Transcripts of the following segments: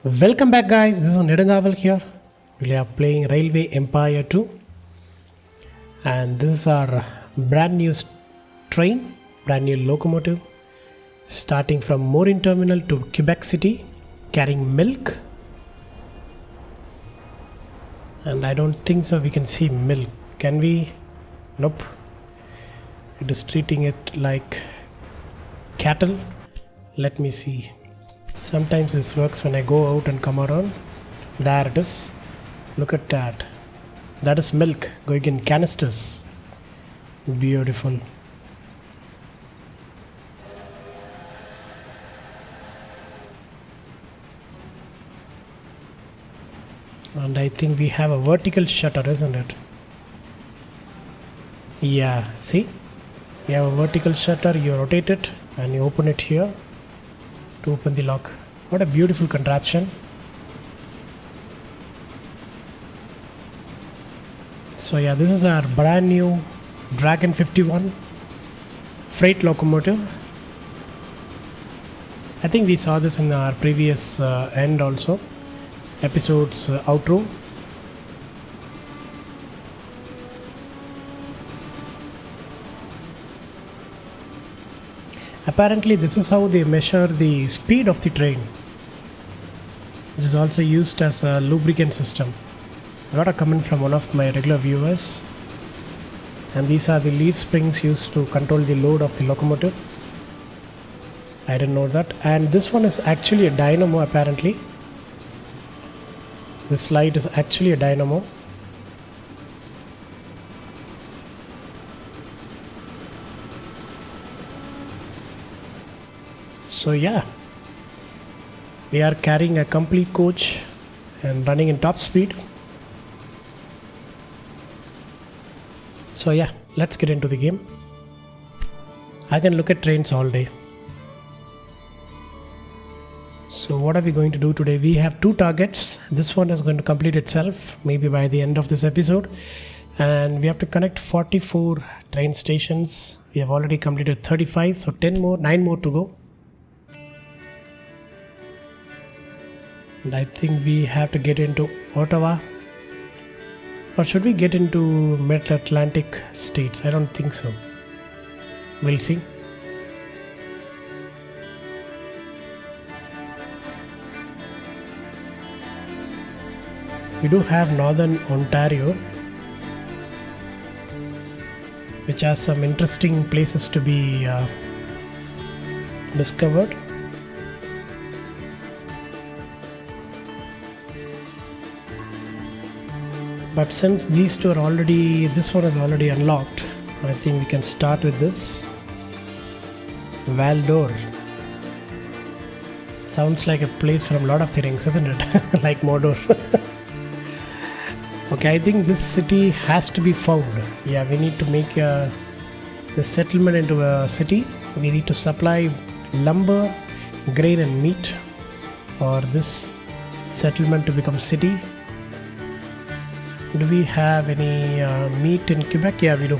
Welcome back, guys. This is Nedangaval here. We are playing Railway Empire 2, and this is our brand new train, brand new locomotive, starting from Morin Terminal to Quebec City, carrying milk. And I don't think so we can see milk. Can we? Nope. It is treating it like cattle. Let me see. Sometimes this works when I go out and come around. There it is. Look at that. That is milk going in canisters. Beautiful. And I think we have a vertical shutter, isn't it? Yeah, see? You have a vertical shutter, you rotate it and you open it here to open the lock. What a beautiful contraption. So yeah, this is our brand new Dragon 51 freight locomotive. I think we saw this in our previous end also, episode's outro. Apparently this is how they measure the speed of the train. This is also used as a lubricant system. I got a comment from one of my regular viewers, and these are the leaf springs used to control the load of the locomotive. I didn't know that. And this one is actually a dynamo apparently. This light is actually a dynamo. So yeah, we are carrying a complete coach and running in top speed. So yeah, let's get into the game. I can look at trains all day. So what are we going to do today? We have two targets. This one is going to complete itself maybe by the end of this episode. And we have to connect 44 train stations. We have already completed 35, so 9 more to go. And I think we have to get into Ottawa. Or should we get into Mid-Atlantic states? I don't think so. We'll see. We do have Northern Ontario, which has some interesting places to be discovered. But since these two are already, this one is already unlocked, I think we can start with this. Val d'Or. Sounds like a place from Lord of the Rings, isn't it? Like Mordor. Okay, I think this city has to be found. Yeah, we need to make the settlement into a city. We need to supply lumber, grain and meat for this settlement to become city. Do we have any meat in Quebec? Yeah, we do.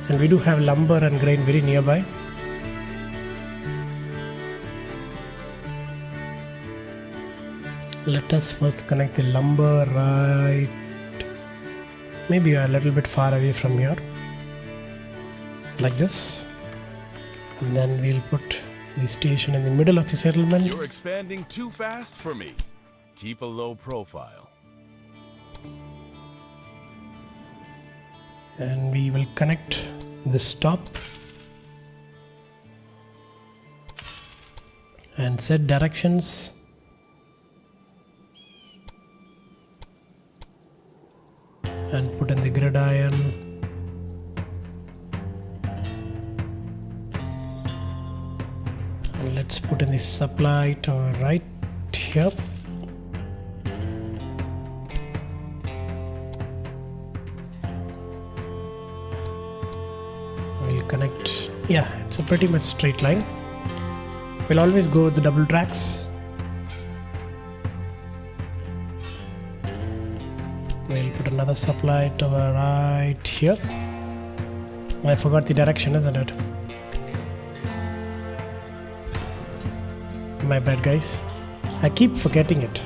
And we do have lumber and grain very nearby. Let us first connect the lumber right. Maybe a little bit far away from here. Like this. And then we'll put the station in the middle of the settlement. You're expanding too fast for me. Keep a low profile. And we will connect the stop and set directions. And put in the gridiron. And let's put in the supply tower right here. We'll connect. Yeah, it's a pretty much straight line. We'll always go with the double tracks. We'll put another supply tower right here. I forgot the direction, isn't it? My bad, guys. I keep forgetting it.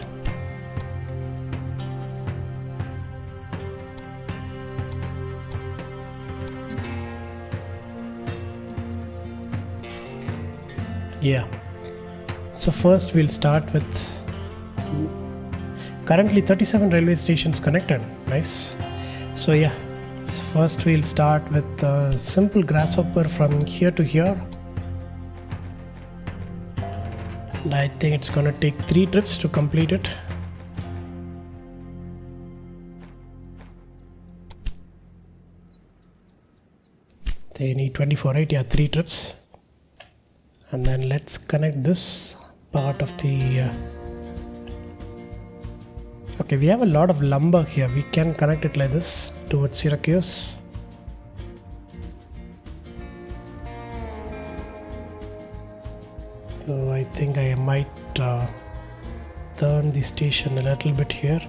Yeah. So first we'll start with currently 37 railway stations connected. Nice. So yeah. So first we'll start with a simple grasshopper from here to here. And I think it's gonna take 3 trips to complete it. They need 24, right? Yeah, 3 trips. And then let's connect this part of the okay, we have a lot of lumber here. We can connect it like this towards Syracuse. So I think I might turn the station a little bit here.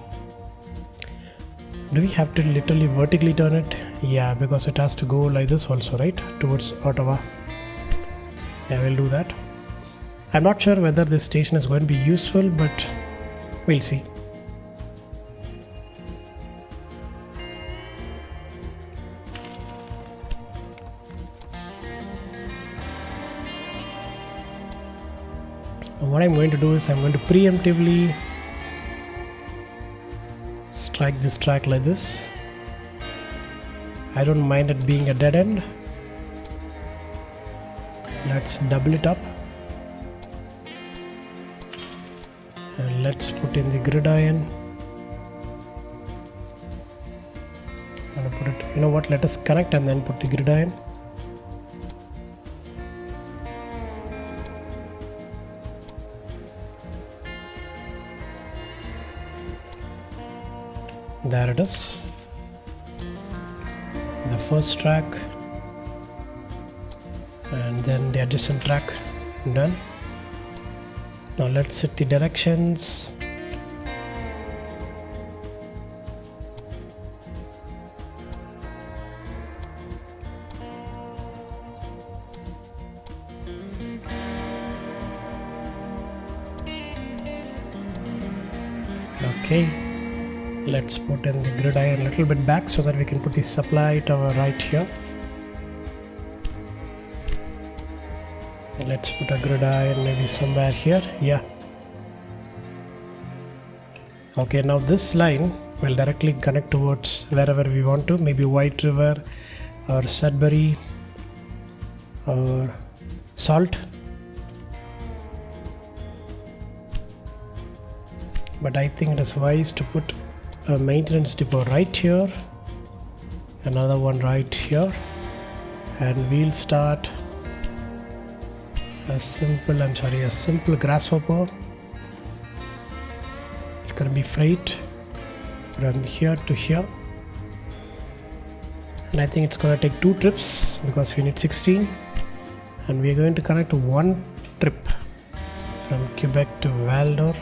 Do we have to literally vertically turn it? Yeah, because it has to go like this also, right? Towards Ottawa. Yeah, we'll do that. I'm not sure whether this station is going to be useful, but we'll see. What I'm going to do is I'm going to preemptively strike this track like this. I don't mind it being a dead end. Let's double it up and let's put in the gridiron. I'm gonna put it, you know what, let us connect and then put the gridiron. There it is. The first track. And then the adjacent track done. Now let's set the directions. Okay, let's put in the gridiron a little bit back so that we can put the supply tower right here. Let's put a gridiron maybe somewhere here. Yeah. Okay, now this line will directly connect towards wherever we want to, maybe White River or Sudbury or Salt. But I think it is wise to put a maintenance depot right here, another one right here, and we'll start a simple grasshopper. It's gonna be freight from here to here, and I think it's gonna take 2 trips because we need 16, and we're going to connect 1 trip from Quebec to Val-d'Or.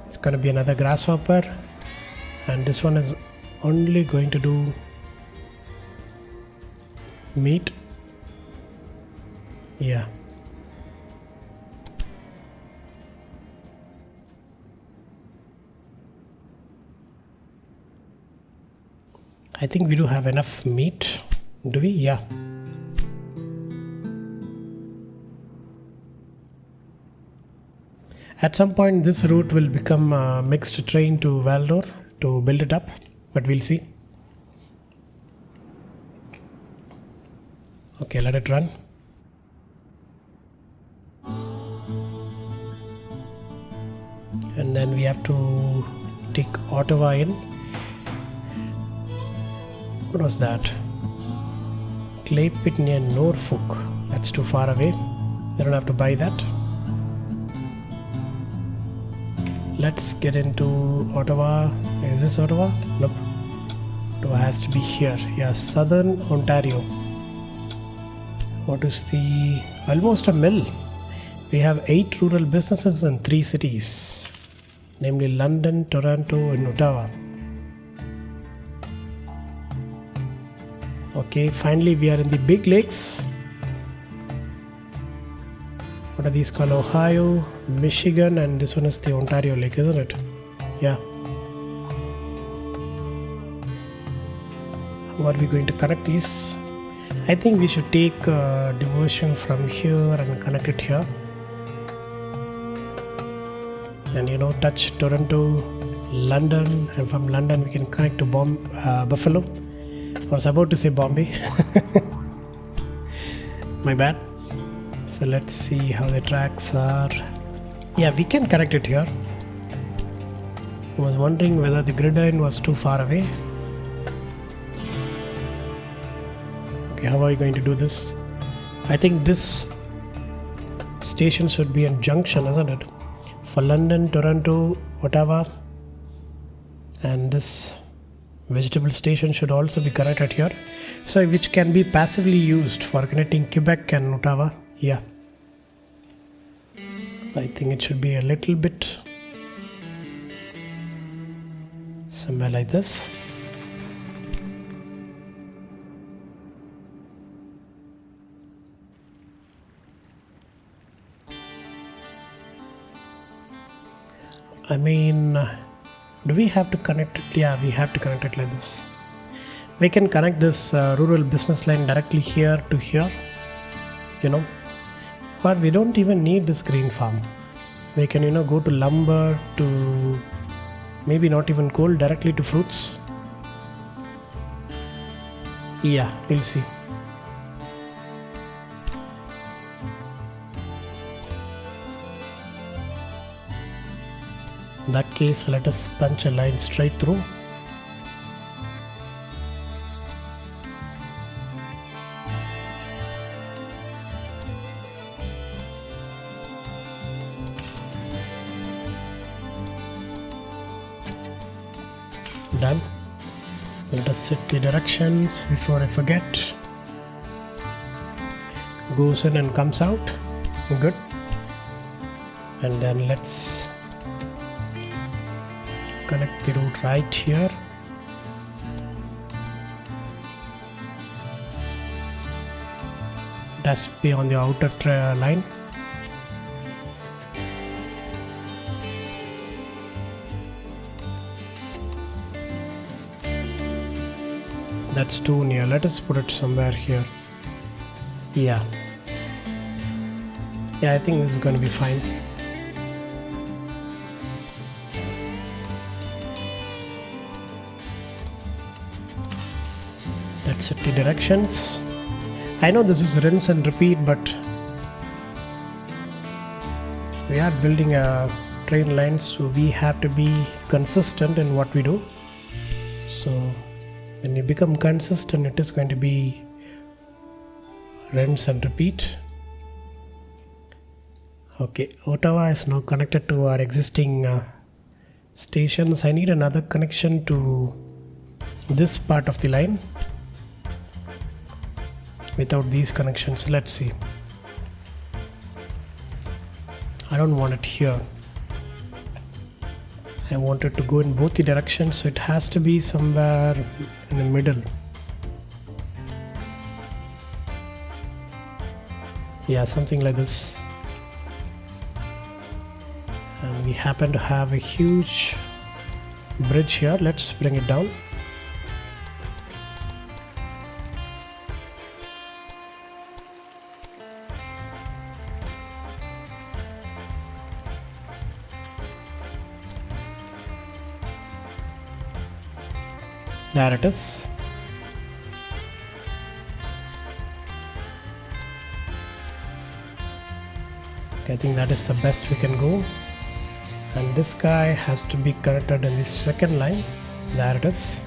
It's gonna be another grasshopper, and this one is only going to do meat. Yeah. I think we do have enough meat, do we? Yeah. At some point this route will become a mixed train to Val-d'Or to build it up, but we'll see. Okay, let it run. And then we have to take Ottawa in. What was that? Clay pit near Norfolk. That's too far away. We don't have to buy that. Let's get into Ottawa. Is this Ottawa? Nope. Ottawa has to be here. Yeah, Southern Ontario. What is the... almost a mill. We have 8 rural businesses in 3 cities, namely London, Toronto and Ottawa. Okay, finally we are in the big lakes. What are these called? Ohio, Michigan, and this one is the Ontario Lake, isn't it? Yeah. How are we going to connect these? I think we should take diversion from here and connect it here. And touch Toronto, London, and from London we can connect to Buffalo. I was about to say Bombay. My bad. So let's see how the tracks are. Yeah, we can connect it here. I was wondering whether the gridiron was too far away. Okay, how are you going to do this? I think this station should be in junction, isn't it? For London, Toronto, Ottawa, and this vegetable station should also be connected here, so which can be passively used for connecting Quebec and Ottawa. Yeah, I think it should be a little bit somewhere like this. I mean, do we have to connect it? Yeah, we have to connect it like this. We can connect this rural business line directly here to here, or we don't even need this green farm. We can, go to lumber, to maybe not even coal, directly to fruits. Yeah, we'll see. In that case, let us punch a line straight through. Done. Let us set the directions before I forget. Goes in and comes out. Good. And then let's connect the route right here. It has to be on the outer line. That's too near. Let us put it somewhere here. Yeah, I think this is going to be fine. Let's set the directions. I know this is rinse and repeat, but we are building a train line, so we have to be consistent in what we do. So when you become consistent, it is going to be rinse and repeat. Okay, Ottawa is now connected to our existing stations. I need another connection to this part of the line. Without these connections, let's see. I don't want it here. I want it to go in both the directions, so it has to be somewhere in the middle. Yeah, something like this. And we happen to have a huge bridge here. Let's bring it down. There it is. Okay, I think that is the best we can go. And this guy has to be connected in the second line. There it is.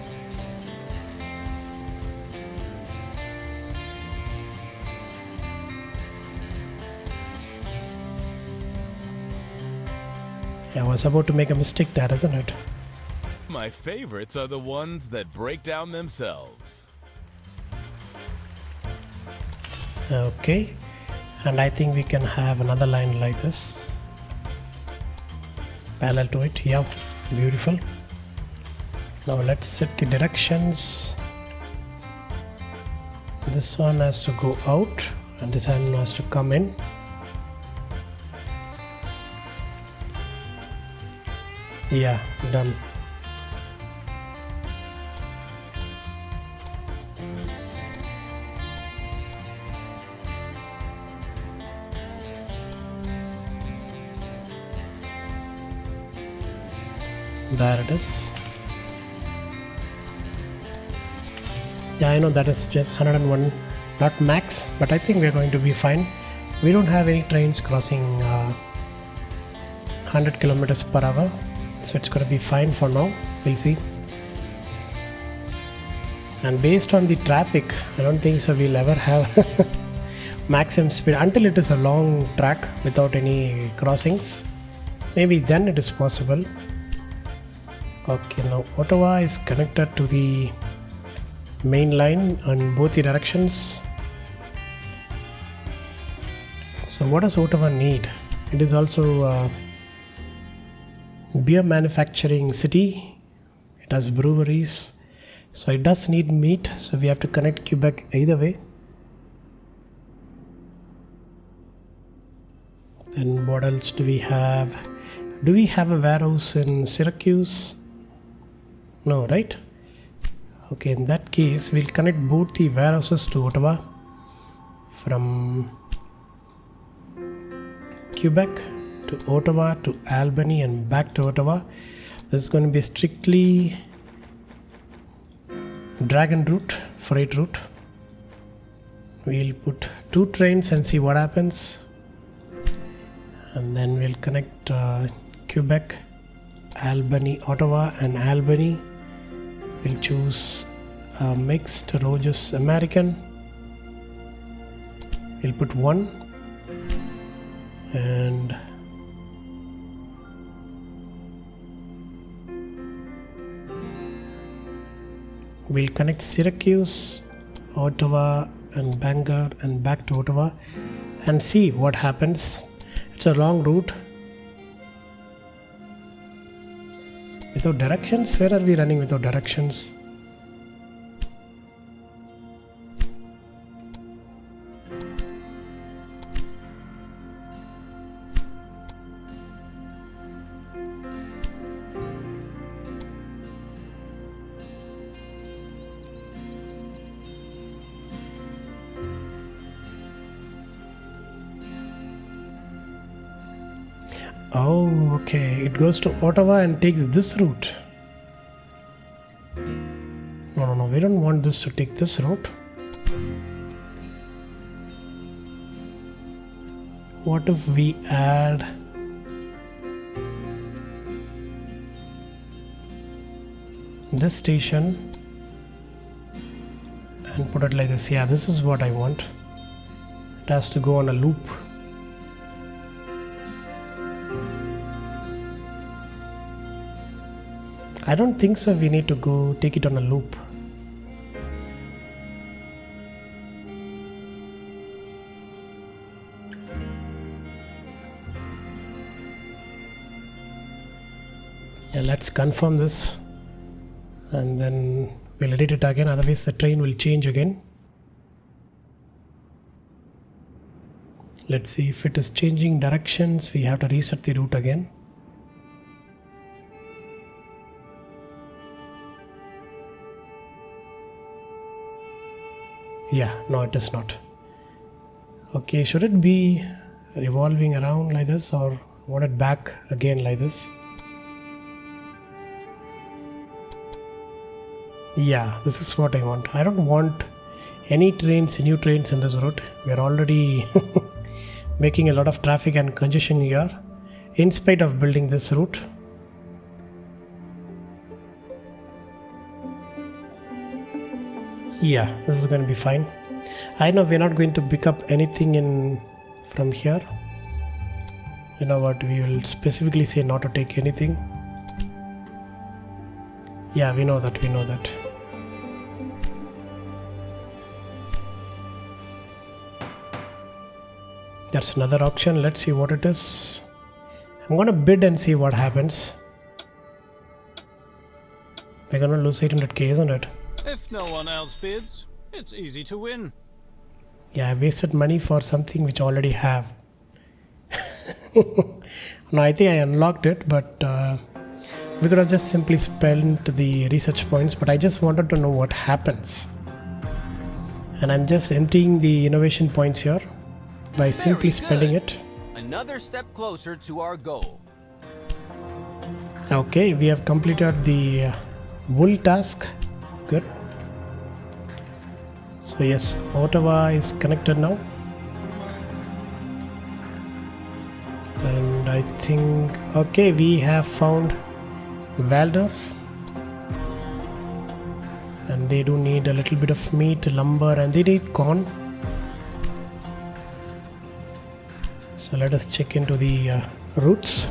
I was about to make a mistake there, isn't it? My favorites are the ones that break down themselves. Okay, and I think we can have another line like this, parallel to it. Yeah, beautiful. Now let's set the directions. This one has to go out and this one has to come in. Yeah, done. There it is. Yeah, I know that is just 101, not max, but I think we're going to be fine. We don't have any trains crossing 100 kilometers per hour, so it's going to be fine for now. We'll see. And based on the traffic, I don't think so we'll ever have maximum speed until it is a long track without any crossings. Maybe then it is possible. Okay, now Ottawa is connected to the main line on both the directions. So what does Ottawa need? It is also a beer manufacturing city. It has breweries, so it does need meat, so we have to connect Quebec either way. Then what else do we have? Do we have a warehouse in Syracuse? No, right? Okay, in that case, we'll connect both the warehouses to Ottawa from Quebec to Ottawa to Albany and back to Ottawa. This is going to be strictly dragon route, freight route. We'll put 2 trains and see what happens, and then we'll connect Quebec, Albany, Ottawa and Albany. We'll choose a mixed Rogers American. We'll put 1 and we'll connect Syracuse, Ottawa and Bangor and back to Ottawa and see what happens. It's a long route. Without directions? Where are we running without directions? Oh, okay. It goes to Ottawa and takes this route. No. We don't want this to take this route. What if we add this station and put it like this? Yeah, this is what I want. It has to go on a loop. I don't think so. We need to go take it on a loop. Yeah, let's confirm this and then we'll edit it again, otherwise the train will change again. Let's see if it is changing directions. We have to reset the route again. Yeah, no, it is not. Okay, should it be revolving around like this or want it back again like this? Yeah, this is what I want. I don't want any trains, new trains in this route. We are already making a lot of traffic and congestion here in spite of building this route. Yeah, this is going to be fine. I know we're not going to pick up anything in from here. You know what, we will specifically say not to take anything. Yeah, we know that. That's another auction. Let's see what it is. I'm going to bid and see what happens. We're going to lose 800k, isn't it? If no one else bids, it's easy to win. Yeah, I wasted money for something which I already have. No, I think I unlocked it, but We could have just simply spent the research points, but I just wanted to know what happens. And I'm just emptying the innovation points here by simply spending it. Another step closer to our goal. Okay, we have completed the wool task. Good. So yes, Ottawa is connected now. And I think, okay, we have found Waldorf. And they do need a little bit of meat, lumber, and they need corn. So let us check into the roots.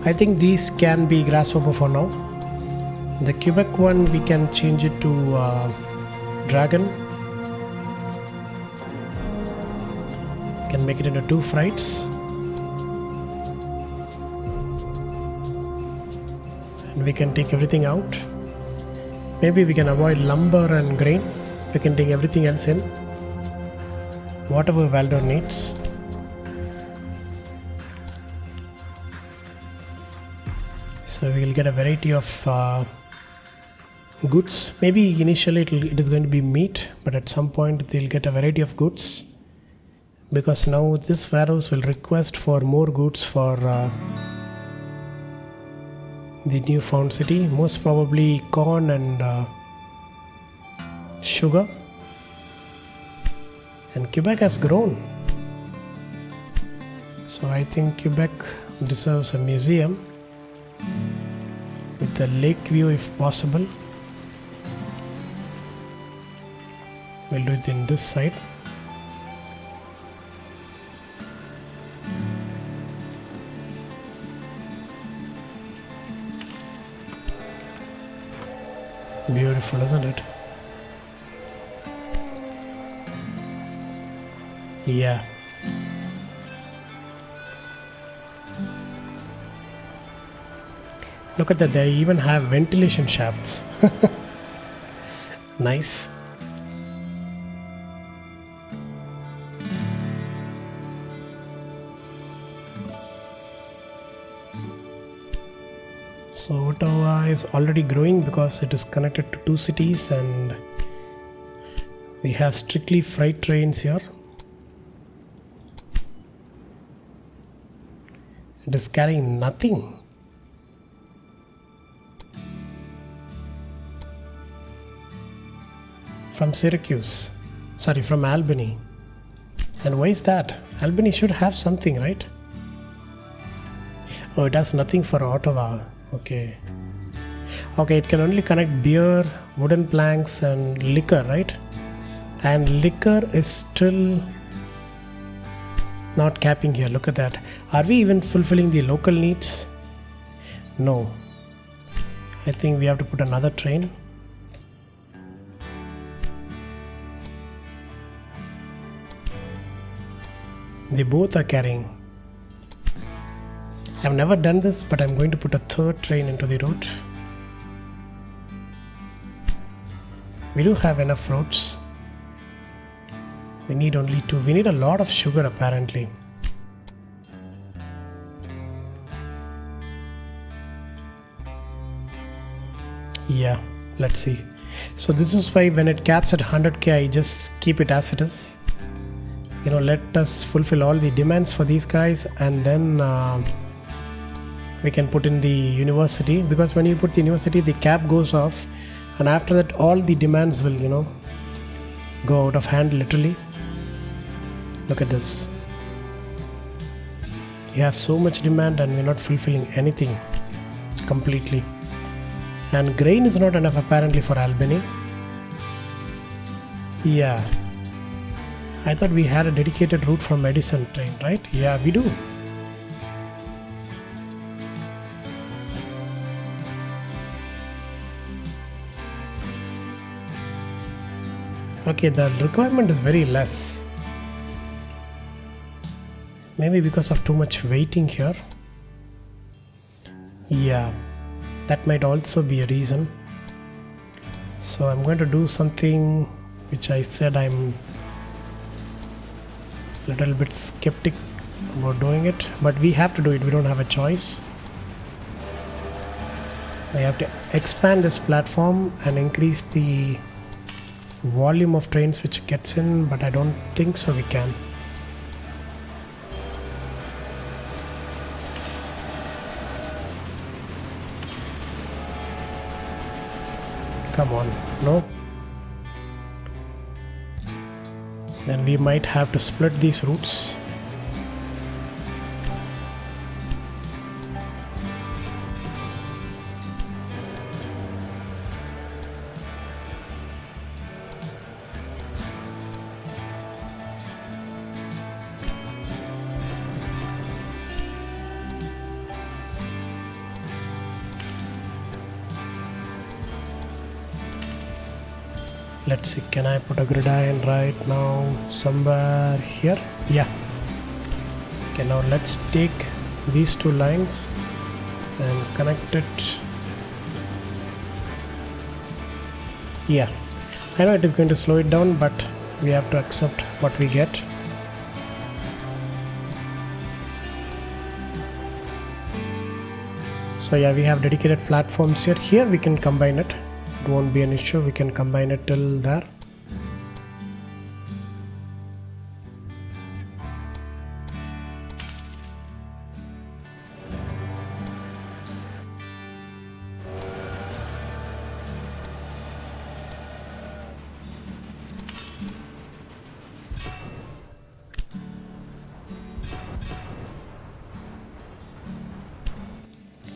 I think these can be grasshopper for now. The Quebec one, we can change it to dragon. Can make it into 2 frights. And we can take everything out. Maybe we can avoid lumber and grain. We can take everything else in. Whatever Valdor needs. So we will get a variety of goods. Maybe initially it is going to be meat, but at some point they'll get a variety of goods, because now this warehouse will request for more goods for the newfound city. Most probably corn and sugar. And Quebec has grown. So I think Quebec deserves a museum with a lake view if possible. We'll do it in this side. Beautiful, isn't it? Yeah. Look at that, they even have ventilation shafts. Nice. So Ottawa is already growing because it is connected to 2 cities, and we have strictly freight trains here. It is carrying nothing. From from Albany. And why is that? Albany should have something, right? Oh, it has nothing for Ottawa. Okay, it can only connect beer, wooden planks and liquor, right? And liquor is still not capping here. Look at that. Are we even fulfilling the local needs? No. I think we have to put another train. They both are carrying. I've never done this, but I'm going to put a 3rd train into the route. We do have enough roads. We need only 2. We need a lot of sugar apparently. Yeah, let's see. So this is why when it caps at 100k, I just keep it as it is. Let us fulfill all the demands for these guys, and then we can put in the university, because when you put the university, the cap goes off, and after that all the demands will go out of hand literally. Look at this. You have so much demand and we're not fulfilling anything completely. And grain is not enough apparently for Albany. Yeah, I thought we had a dedicated route from Edison train, right? Yeah, we do. Okay, the requirement is very less. Maybe because of too much waiting here. Yeah, that might also be a reason. So I'm going to do something which I said I'm a little bit skeptic about doing it, but we have to do it. We don't have a choice. I have to expand this platform and increase the volume of trains which gets in, but I don't think so we can. Come on, no. Then we might have to split these routes. Let's see, can I put a gridiron right now somewhere here? Yeah. Okay, now let's take these two lines and connect it. Yeah, I know it is going to slow it down, but we have to accept what we get. So yeah, we have dedicated platforms here. Here we can combine it. It won't be an issue. We can combine it till there.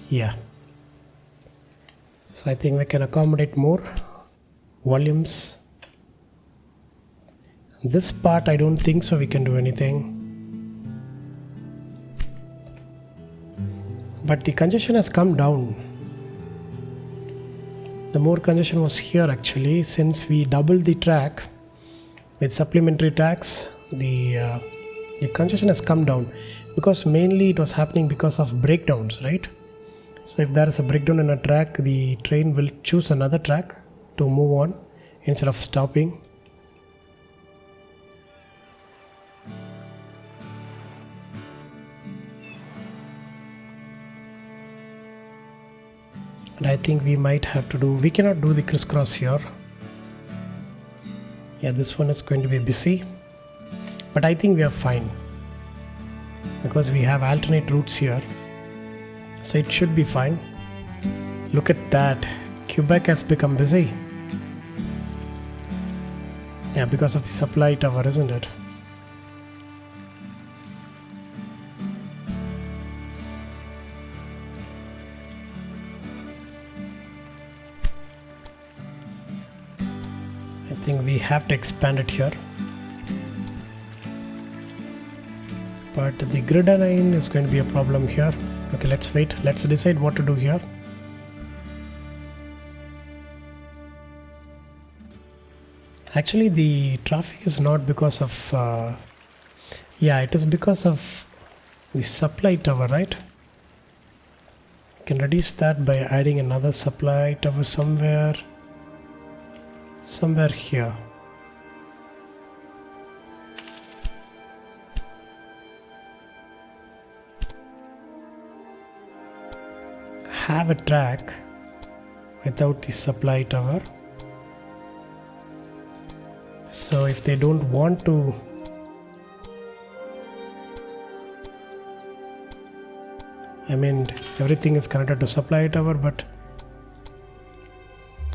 Yeah. So I think we can accommodate more volumes. This part I don't think so we can do anything. But the congestion has come down. The more congestion was here actually, since we doubled the track with supplementary tracks, the congestion has come down, because mainly it was happening because of breakdowns, right? So if there is a breakdown in a track, the train will choose another track to move on instead of stopping. And I think we might have to we cannot do the crisscross here. Yeah, this one is going to be busy. But I think we are fine, because we have alternate routes here. So it should be fine. Look at that. Quebec has become busy. Yeah, because of the supply tower, isn't it? I think we have to expand it here. But the gridiron is going to be a problem here. Okay, let's wait. Let's decide what to do here. Actually, the traffic is not because of... yeah, it is because of the supply tower, right? You can reduce that by adding another supply tower somewhere here. Have a track without the supply tower. So if they don't want to, I mean, everything is connected to supply tower, but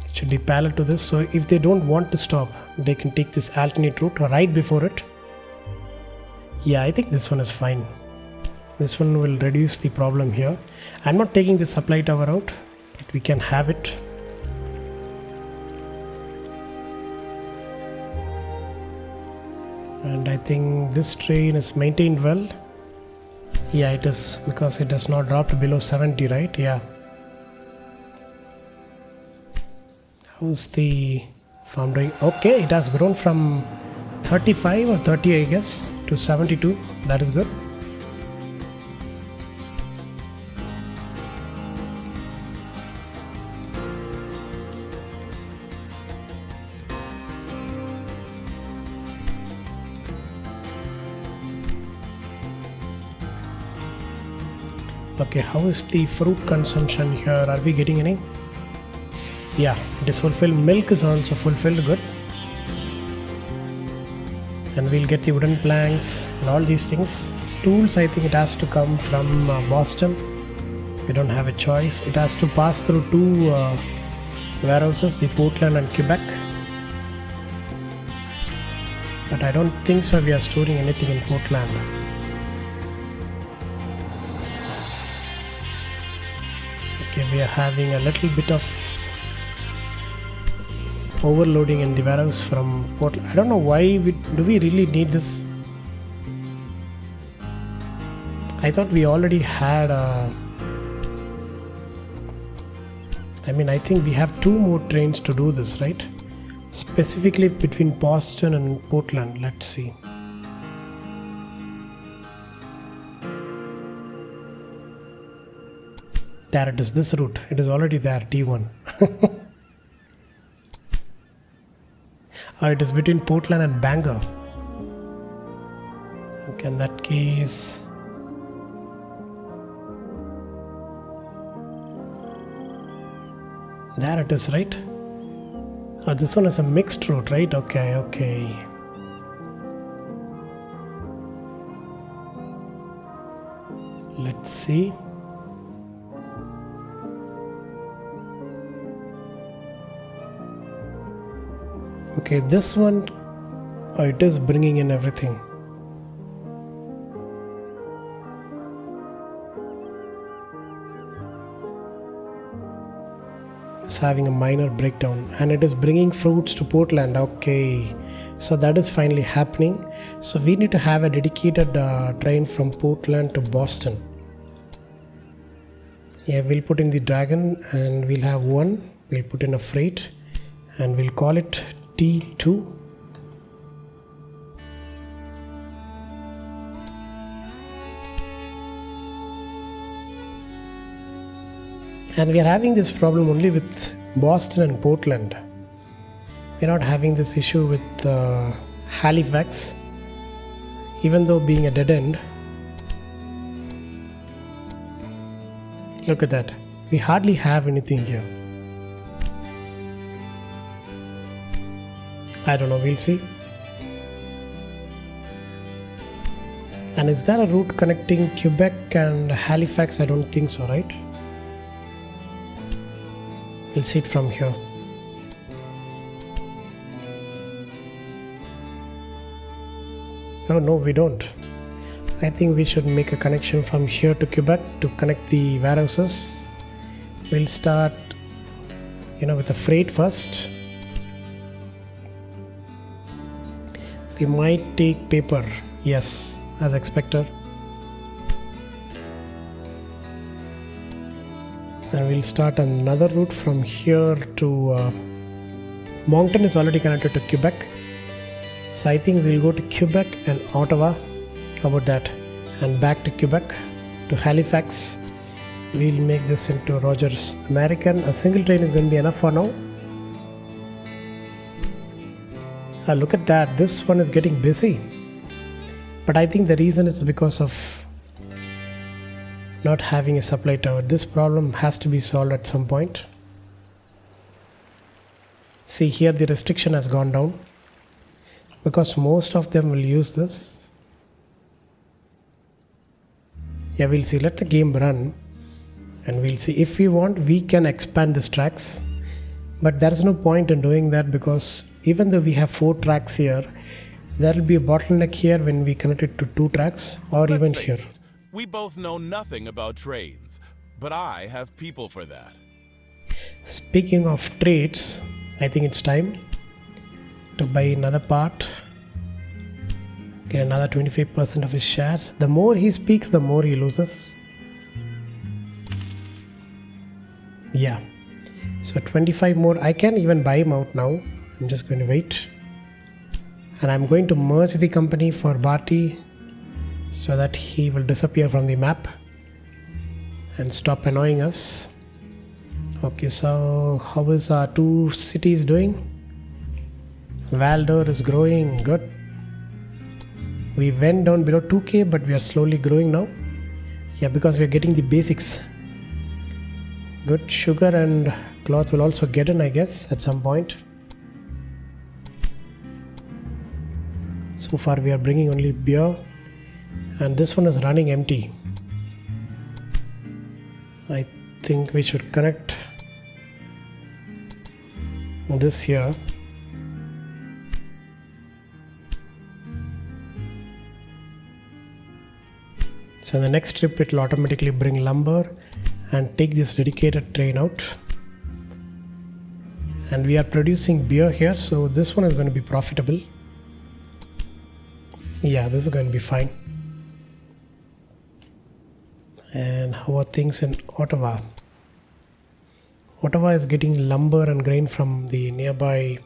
it should be parallel to this. So if they don't want to stop, they can take this alternate route right before it. Yeah, I think this one is fine. This one will reduce the problem here. I'm not taking the supply tower out, but we can have it. And I think this train is maintained well. Yeah, it is, because it has not dropped below 70, right? Yeah. How's the farm doing? Okay, it has grown from 35 or 30, I guess, to 72. That is good. Okay, how is the fruit consumption here? Are we getting any? Yeah, it is fulfilled. Milk is also fulfilled. Good. And we'll get the wooden planks and all these things. Tools, I think it has to come from Boston. We don't have a choice. It has to pass through two warehouses, the Portland and Quebec. But I don't think so we are storing anything in Portland. Okay, we are having a little bit of overloading in the warehouse from Portland. I don't know why do we really need this. I thought we already had I think we have 2 more trains to do this, right? Specifically between Boston and Portland. Let's see. There it is, this route. It is already there, T1. It is between Portland and Bangor. Okay, in that case... There it is, right? Oh, this one is a mixed route, right? Okay. Let's see. Okay, this one, it is bringing in everything. It's having a minor breakdown and it is bringing fruits to Portland. Okay, so that is finally happening. So we need to have a dedicated train from Portland to Boston. Yeah, we'll put in the Dragon and we'll have one. We'll put in a freight and we'll call it T2. And we are having this problem only with Boston and Portland. We're not having this issue with Halifax, even though being a dead end. Look at that. We hardly have anything here. I don't know, we'll see. And is there a route connecting Quebec and Halifax? I don't think so, right? We'll see it from here. Oh no, we don't. I think we should make a connection from here to Quebec to connect the warehouses. We'll start, with the freight first. We might take paper, yes, as expected. And we'll start another route from here to Moncton is already connected to Quebec. So I think we'll go to Quebec and Ottawa. How about that? And back to Quebec to Halifax. We'll make this into Rogers American. A single train is going to be enough for now. Look at that. This one is getting busy. But I think the reason is because of not having a supply tower. This problem has to be solved at some point. See here, the restriction has gone down because most of them will use this. Yeah, we'll see. Let the game run and we'll see. If we want, we can expand these tracks, but there's no point in doing that because even though we have 4 tracks here, there will be a bottleneck here when we connect it to 2 tracks or Let's even face here. it, we both know nothing about trains, but I have people for that. Speaking of trades, I think it's time to buy another part. Get another 25% of his shares. The more he speaks, the more he loses. Yeah. So 25 more. I can even buy him out now. I'm just going to wait. And I'm going to merge the company for Barty so that he will disappear from the map and stop annoying us. Okay, so how is our 2 cities doing? Valdor is growing, good. We went down below 2k, but we are slowly growing now. Yeah, because we are getting the basics. Good. Sugar and cloth will also get in, I guess, at some point. So far we are bringing only beer, and this one is running empty. I think we should connect this here. So in the next trip it will automatically bring lumber and take this dedicated train out. And we are producing beer here, so this one is going to be profitable. Yeah, this is going to be fine. And how are things in Ottawa? Ottawa is getting lumber and grain from the nearby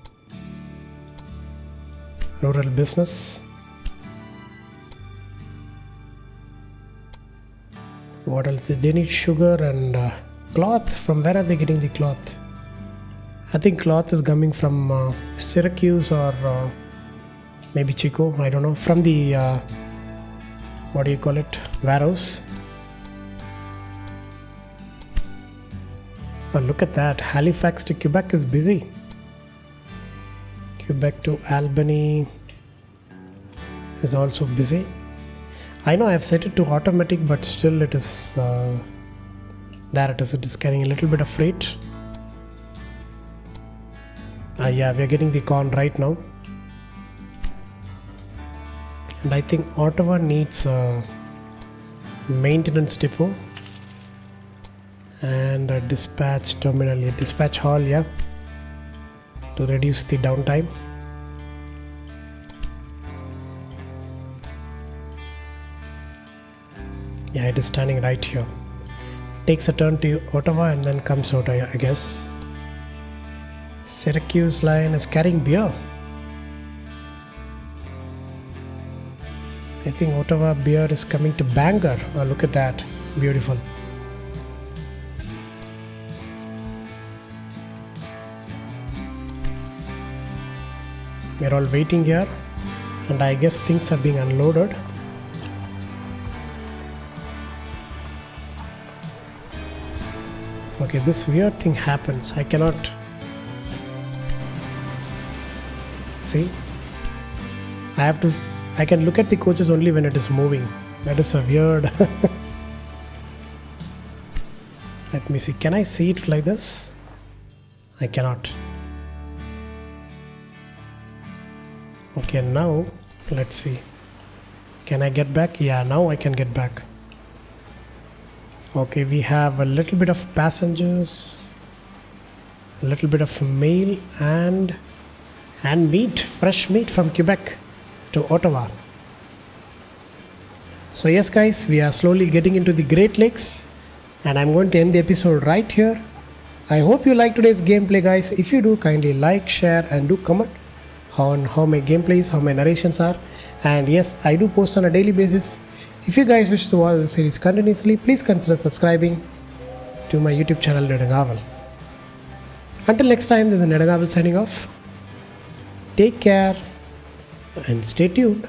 rural business. What else? They need sugar and cloth. From where are they getting the cloth? I think cloth is coming from Syracuse or maybe Chico, I don't know, from the what do you call it, warehouse. But look at that, Halifax to Quebec is busy. Quebec to Albany is also busy. I know I have set it to automatic, but still it is there it is carrying a little bit of freight. Yeah, we are getting the corn right now. And I think Ottawa needs a maintenance depot and a dispatch terminal, a dispatch hall, yeah, to reduce the downtime. Yeah, it is standing right here. Takes a turn to Ottawa and then comes out, I guess. Syracuse line is carrying beer. I think Ottawa beer is coming to Bangor. Oh, look at that. Beautiful. We're all waiting here, and I guess things are being unloaded. Okay, this weird thing happens. I cannot see. I can look at the coaches only when it is moving. That is a weird. Let me see. Can I see it like this? I cannot. Okay, now let's see. Can I get back? Yeah, now I can get back. Okay, we have a little bit of passengers, a little bit of mail and meat, fresh meat from Quebec to Ottawa. So yes guys, we are slowly getting into the Great Lakes, and I'm going to end the episode right here. I hope you like today's gameplay guys. If you do, kindly like, share and do comment on how my gameplays, how my narrations are. And yes, I do post on a daily basis. If you guys wish to watch the series continuously, please consider subscribing to my YouTube channel Nedagaval. Until next time, this is Nedagaval signing off. Take care and stay tuned.